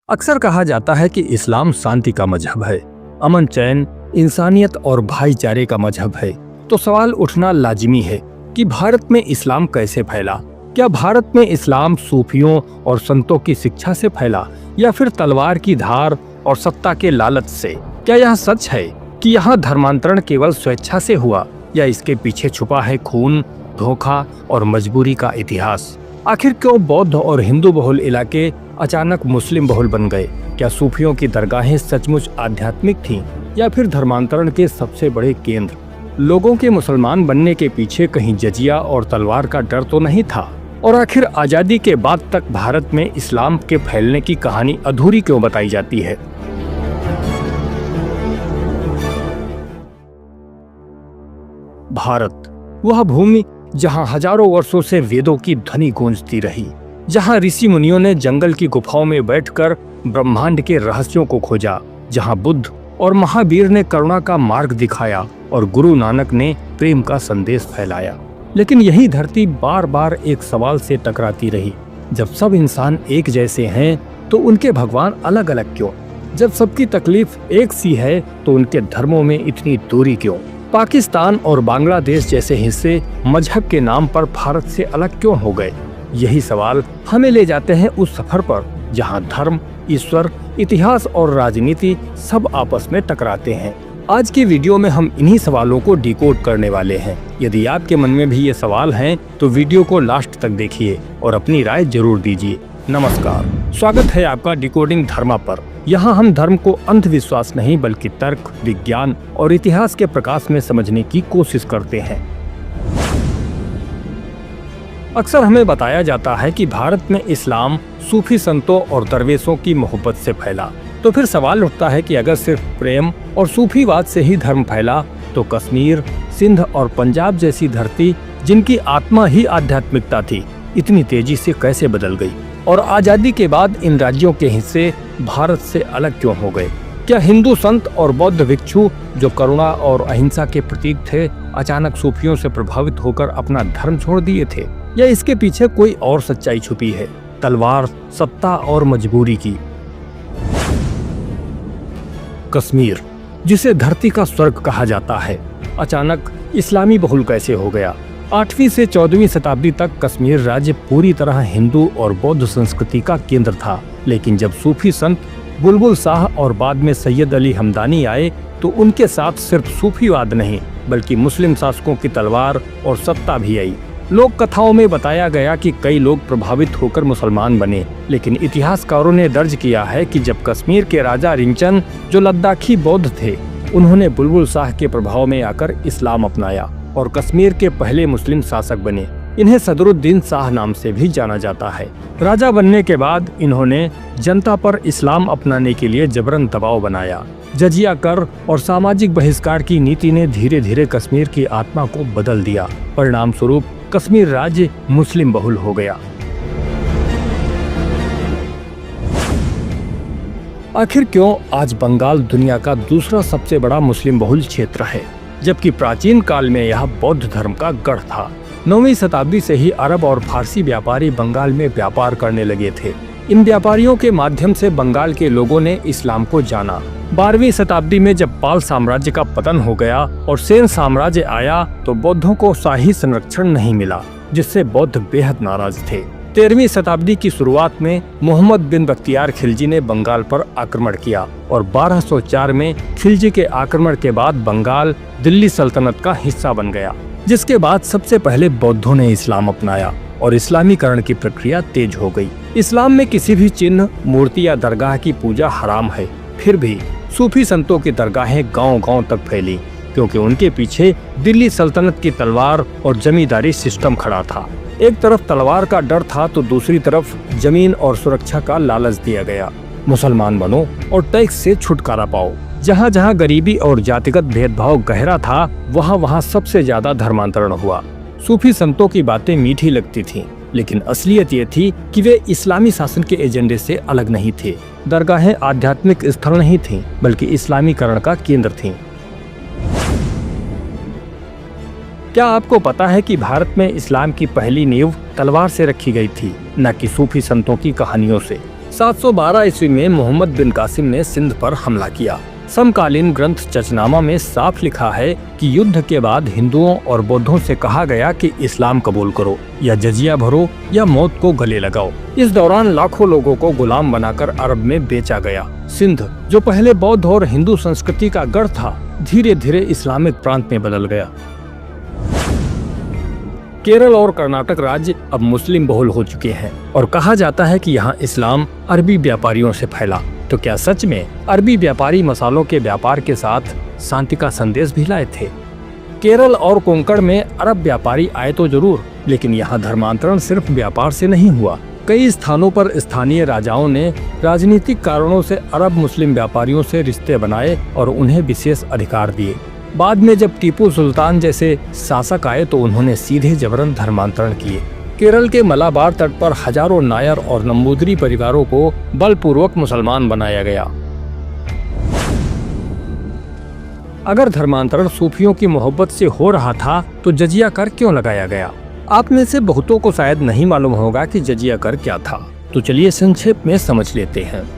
अक्सर कहा जाता है कि इस्लाम शांति का मजहब है, अमन चैन, इंसानियत और भाईचारे का मजहब है। तो सवाल उठना लाजिमी है कि भारत में इस्लाम कैसे फैला? क्या भारत में इस्लाम सूफियों और संतों की शिक्षा से फैला या फिर तलवार की धार और सत्ता के लालच से? क्या यह सच है कि यहाँ धर्मांतरण केवल स्वेच्छा से हुआ या इसके पीछे छुपा है खून, धोखा और मजबूरी का इतिहास? आखिर क्यों बौद्ध और हिंदू बहुल इलाके अचानक मुस्लिम बहुल बन गए? क्या सूफियों की दरगाहें सचमुच आध्यात्मिक थीं या फिर धर्मांतरण के सबसे बड़े केंद्र? लोगों के मुसलमान बनने के पीछे कहीं जजिया और तलवार का डर तो नहीं था? और आखिर आजादी के बाद तक भारत में इस्लाम के फैलने की कहानी अधूरी क्यों बताई जाती है? भारत, वह भूमि जहां हजारों वर्षों से वेदों की ध्वनि गूंजती रही, जहां ऋषि मुनियों ने जंगल की गुफाओं में बैठकर ब्रह्मांड के रहस्यों को खोजा, जहां बुद्ध और महावीर ने करुणा का मार्ग दिखाया और गुरु नानक ने प्रेम का संदेश फैलाया। लेकिन यही धरती बार बार एक सवाल से टकराती रही, जब सब इंसान एक जैसे हैं तो उनके भगवान अलग अलग क्यों? जब सबकी तकलीफ एक सी है तो उनके धर्मों में इतनी दूरी क्यों? पाकिस्तान और बांग्लादेश जैसे हिस्से मजहब के नाम पर भारत से अलग क्यों हो गए? यही सवाल हमें ले जाते हैं उस सफर पर जहां धर्म, ईश्वर, इतिहास और राजनीति सब आपस में टकराते हैं। आज की वीडियो में हम इन्हीं सवालों को डिकोड करने वाले हैं। यदि आपके मन में भी ये सवाल हैं तो वीडियो को लास्ट तक देखिए और अपनी राय जरूर दीजिए। नमस्कार, स्वागत है आपका डिकोडिंग धर्मा पर। यहाँ हम धर्म को अंधविश्वास नहीं बल्कि तर्क, विज्ञान और इतिहास के प्रकाश में समझने की कोशिश करते हैं। अक्सर हमें बताया जाता है कि भारत में इस्लाम सूफी संतों और दरवेशों की मोहब्बत से फैला। तो फिर सवाल उठता है कि अगर सिर्फ प्रेम और सूफीवाद से ही धर्म फैला तो कश्मीर, सिंध और पंजाब जैसी धरती जिनकी आत्मा ही आध्यात्मिकता थी, इतनी तेजी से कैसे बदल गई? और आजादी के बाद इन राज्यों के हिस्से भारत से अलग क्यों हो गए? क्या हिंदू संत और बौद्ध भिक्षु जो करुणा और अहिंसा के प्रतीक थे, अचानक सूफियों से प्रभावित होकर अपना धर्म छोड़ दिए थे? या इसके पीछे कोई और सच्चाई छुपी है, तलवार, सत्ता और मजबूरी की? कश्मीर, जिसे धरती का स्वर्ग कहा जाता है, अचानक इस्लामी बहुल कैसे हो गया? 8वीं से 14वीं शताब्दी तक कश्मीर राज्य पूरी तरह हिंदू और बौद्ध संस्कृति का केंद्र था। लेकिन जब सूफी संत बुलबुल शाह और बाद में सैयद अली हमदानी आए तो उनके साथ सिर्फ सूफीवाद नहीं बल्कि मुस्लिम शासकों की तलवार और सत्ता भी आई। लोक कथाओं में बताया गया कि कई लोग प्रभावित होकर मुसलमान बने, लेकिन इतिहासकारों ने दर्ज किया है कि जब कश्मीर के राजा रिंचन, जो लद्दाखी बौद्ध थे, उन्होंने बुलबुल शाह के प्रभाव में आकर इस्लाम अपनाया और कश्मीर के पहले मुस्लिम शासक बने। इन्हें सदरुद्दीन शाह नाम से भी जाना जाता है। राजा बनने के बाद इन्होंने जनता पर इस्लाम अपनाने के लिए जबरन दबाव बनाया। जजिया कर और सामाजिक बहिष्कार की नीति ने धीरे धीरे कश्मीर की आत्मा को बदल दिया। परिणाम स्वरूप कश्मीर राज्य मुस्लिम बहुल हो गया। आखिर क्यों आज बंगाल दुनिया का दूसरा सबसे बड़ा मुस्लिम बहुल क्षेत्र है, जबकि प्राचीन काल में यह बौद्ध धर्म का गढ़ था? 9वीं शताब्दी से ही अरब और फारसी व्यापारी बंगाल में व्यापार करने लगे थे। इन व्यापारियों के माध्यम से बंगाल के लोगों ने इस्लाम को जाना। 12वीं शताब्दी में जब पाल साम्राज्य का पतन हो गया और सेन साम्राज्य आया तो बौद्धों को शाही संरक्षण नहीं मिला, जिससे बौद्ध बेहद नाराज थे। 13वीं शताब्दी की शुरुआत में मोहम्मद बिन बख्तियार खिलजी ने बंगाल पर आक्रमण किया और 1204 में खिलजी के आक्रमण के बाद बंगाल दिल्ली सल्तनत का हिस्सा बन गया, जिसके बाद सबसे पहले बौद्धों ने इस्लाम अपनाया और इस्लामीकरण की प्रक्रिया तेज हो गई। इस्लाम में किसी भी चिन्ह, मूर्ति या दरगाह की पूजा हराम है। फिर भी सूफी संतों की दरगाहें गांव-गांव तक फैली, क्योंकि उनके पीछे दिल्ली सल्तनत की तलवार और जमींदारी सिस्टम खड़ा था। एक तरफ तलवार का डर था तो दूसरी तरफ जमीन और सुरक्षा का लालच दिया गया। मुसलमान बनो और टैक्स से छुटकारा पाओ। जहाँ जहाँ गरीबी और जातिगत भेदभाव गहरा था, वहाँ सबसे ज्यादा धर्मांतरण हुआ। सूफी संतों की बातें मीठी लगती थीं, लेकिन असलियत ये थी कि वे इस्लामी शासन के एजेंडे से अलग नहीं थे। दरगाहें आध्यात्मिक स्थल नहीं थीं, बल्कि इस्लामीकरण का केंद्र थीं। क्या आपको पता है कि भारत में इस्लाम की पहली नींव तलवार से रखी गई थी, न कि सूफी संतों की कहानियों से? 712 ईस्वी में मोहम्मद बिन कासिम ने सिंध पर हमला किया। समकालीन ग्रंथ चचनामा में साफ लिखा है कि युद्ध के बाद हिंदुओं और बौद्धों से कहा गया कि इस्लाम कबूल करो या जजिया भरो या मौत को गले लगाओ। इस दौरान लाखों लोगों को गुलाम बनाकर अरब में बेचा गया। सिंध, जो पहले बौद्ध और हिंदू संस्कृति का गढ़ था, धीरे धीरे इस्लामिक प्रांत में बदल गया। केरल और कर्नाटक राज्य अब मुस्लिम बहुल हो चुके हैं और कहा जाता है कि यहाँ इस्लाम अरबी व्यापारियों से फैला। तो क्या सच में अरबी व्यापारी मसालों के व्यापार के साथ शांति का संदेश भी लाए थे? केरल और कोंकण में अरब व्यापारी आए तो जरूर, लेकिन यहाँ धर्मांतरण सिर्फ व्यापार से नहीं हुआ। कई स्थानों पर स्थानीय राजाओं ने राजनीतिक कारणों से अरब मुस्लिम व्यापारियों से रिश्ते बनाए और उन्हें विशेष अधिकार दिए। बाद में जब टीपू सुल्तान जैसे शासक आए तो उन्होंने सीधे जबरन धर्मांतरण किए। केरल के मलाबार तट पर हजारों नायर और नंबूदरी परिवारों को बलपूर्वक मुसलमान बनाया गया। अगर धर्मांतरण सूफियों की मोहब्बत से हो रहा था तो जजिया कर क्यों लगाया गया? आप में से बहुतों को शायद नहीं मालूम होगा कि जजिया कर क्या था, तो चलिए संक्षेप में समझ लेते हैं।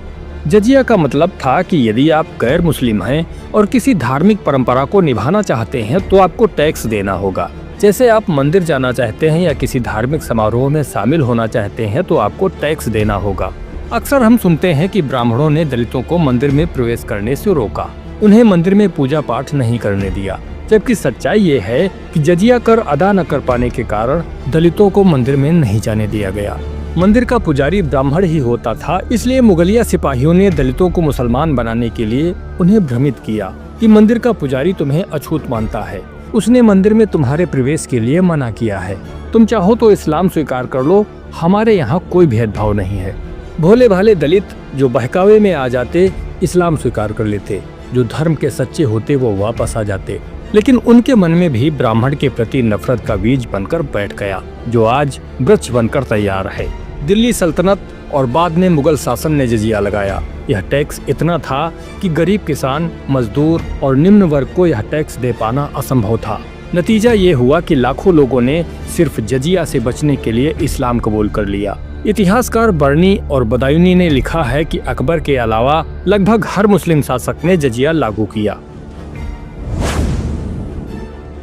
जजिया का मतलब था कि यदि आप गैर मुस्लिम हैं और किसी धार्मिक परंपरा को निभाना चाहते हैं तो आपको टैक्स देना होगा। जैसे आप मंदिर जाना चाहते हैं या किसी धार्मिक समारोह में शामिल होना चाहते हैं तो आपको टैक्स देना होगा। अक्सर हम सुनते हैं कि ब्राह्मणों ने दलितों को मंदिर में प्रवेश करने से रोका, उन्हें मंदिर में पूजा पाठ नहीं करने दिया, जबकि सच्चाई ये है कि जजिया कर अदा न कर पाने के कारण दलितों को मंदिर में नहीं जाने दिया गया। मंदिर का पुजारी ब्राह्मण ही होता था, इसलिए मुगलिया सिपाहियों ने दलितों को मुसलमान बनाने के लिए उन्हें भ्रमित किया कि मंदिर का पुजारी तुम्हें अछूत मानता है, उसने मंदिर में तुम्हारे प्रवेश के लिए मना किया है, तुम चाहो तो इस्लाम स्वीकार कर लो, हमारे यहाँ कोई भेदभाव नहीं है। भोले भाले दलित जो बहकावे में आ जाते इस्लाम स्वीकार कर लेते, जो धर्म के सच्चे होते वो वापस आ जाते, लेकिन उनके मन में भी ब्राह्मण के प्रति नफरत का बीज बनकर बैठ गया, जो आज वृक्ष बनकर तैयार है। दिल्ली सल्तनत और बाद में मुगल शासन ने जजिया लगाया। यह टैक्स इतना था कि गरीब किसान, मजदूर और निम्न वर्ग को यह टैक्स दे पाना असंभव था। नतीजा ये हुआ कि लाखों लोगों ने सिर्फ जजिया से बचने के लिए इस्लाम कबूल कर लिया। इतिहासकार बर्नी और बदायूनी ने लिखा है कि अकबर के अलावा लगभग हर मुस्लिम शासक ने जजिया लागू किया।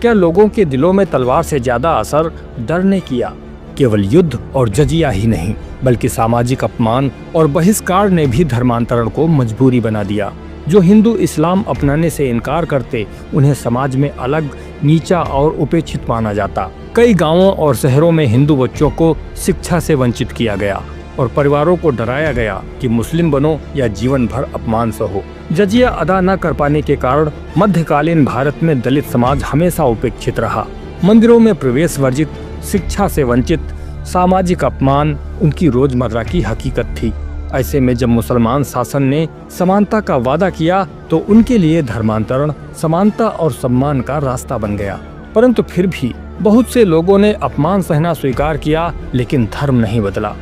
क्या लोगों के दिलों में तलवार से ज्यादा असर डर ने किया? केवल युद्ध और जजिया ही नहीं, बल्कि सामाजिक अपमान और बहिष्कार ने भी धर्मांतरण को मजबूरी बना दिया। जो हिंदू इस्लाम अपनाने से इनकार करते उन्हें समाज में अलग, नीचा और उपेक्षित माना जाता। कई गांवों और शहरों में हिंदू बच्चों को शिक्षा से वंचित किया गया और परिवारों को डराया गया कि मुस्लिम बनो या जीवन भर अपमान सहो। जजिया अदा न कर पाने के कारण मध्यकालीन भारत में दलित समाज हमेशा उपेक्षित रहा। मंदिरों में प्रवेश वर्जित, शिक्षा से वंचित, सामाजिक अपमान उनकी रोजमर्रा की हकीकत थी। ऐसे में जब मुसलमान शासन ने समानता का वादा किया तो उनके लिए धर्मांतरण समानता और सम्मान का रास्ता बन गया। परंतु फिर भी बहुत से लोगों ने अपमान सहना स्वीकार किया, लेकिन धर्म नहीं बदला।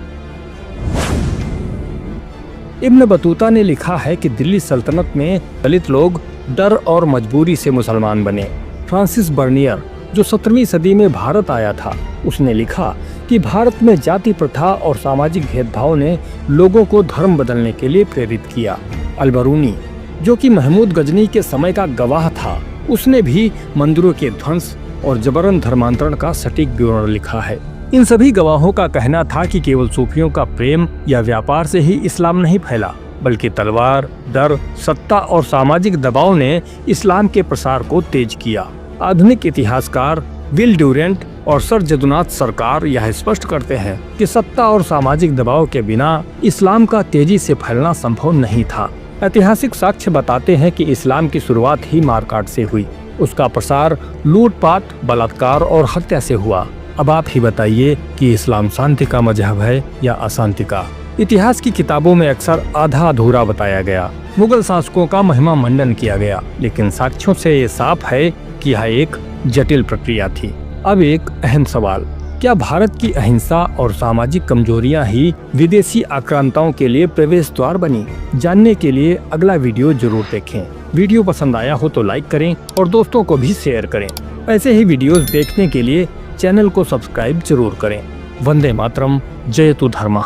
इब्न बतूता ने लिखा है कि दिल्ली सल्तनत में दलित लोग डर और मजबूरी से मुसलमान बने। फ्रांसिस बर्नियर, जो 17वीं सदी में भारत आया था, उसने लिखा कि भारत में जाति प्रथा और सामाजिक भेदभाव ने लोगों को धर्म बदलने के लिए प्रेरित किया। अलबरूनी, जो कि महमूद गजनी के समय का गवाह था, उसने भी मंदिरों के ध्वंस और जबरन धर्मांतरण का सटीक विवरण लिखा है। इन सभी गवाहों का कहना था कि केवल सूफियों का प्रेम या व्यापार से ही इस्लाम नहीं फैला, बल्कि तलवार, डर, सत्ता और सामाजिक दबाव ने इस्लाम के प्रसार को तेज किया। आधुनिक इतिहासकार विल ड्यूरेंट और सर जदुनाथ सरकार यह स्पष्ट करते हैं कि सत्ता और सामाजिक दबाव के बिना इस्लाम का तेजी से फैलना संभव नहीं था। ऐतिहासिक साक्ष्य बताते हैं कि इस्लाम की शुरुआत ही मारकाट से हुई। उसका प्रसार लूटपाट, बलात्कार और हत्या से हुआ। अब आप ही बताइए कि इस्लाम शांति का मजहब है या अशांति का? इतिहास की किताबों में अक्सर आधा अधूरा बताया गया। मुगल शासकों का महिमा मंडन किया गया, लेकिन साक्ष्यों से ये साफ है कि यह एक जटिल प्रक्रिया थी। अब एक अहम सवाल, क्या भारत की अहिंसा और सामाजिक कमजोरियां ही विदेशी आक्रांताओं के लिए प्रवेश द्वार बनी? जानने के लिए अगला वीडियो जरूर देखें। वीडियो पसंद आया हो तो लाइक करें और दोस्तों को भी शेयर करें। ऐसे ही वीडियोस देखने के लिए चैनल को सब्सक्राइब जरूर करें। वंदे मातरम, जयतु धर्मा।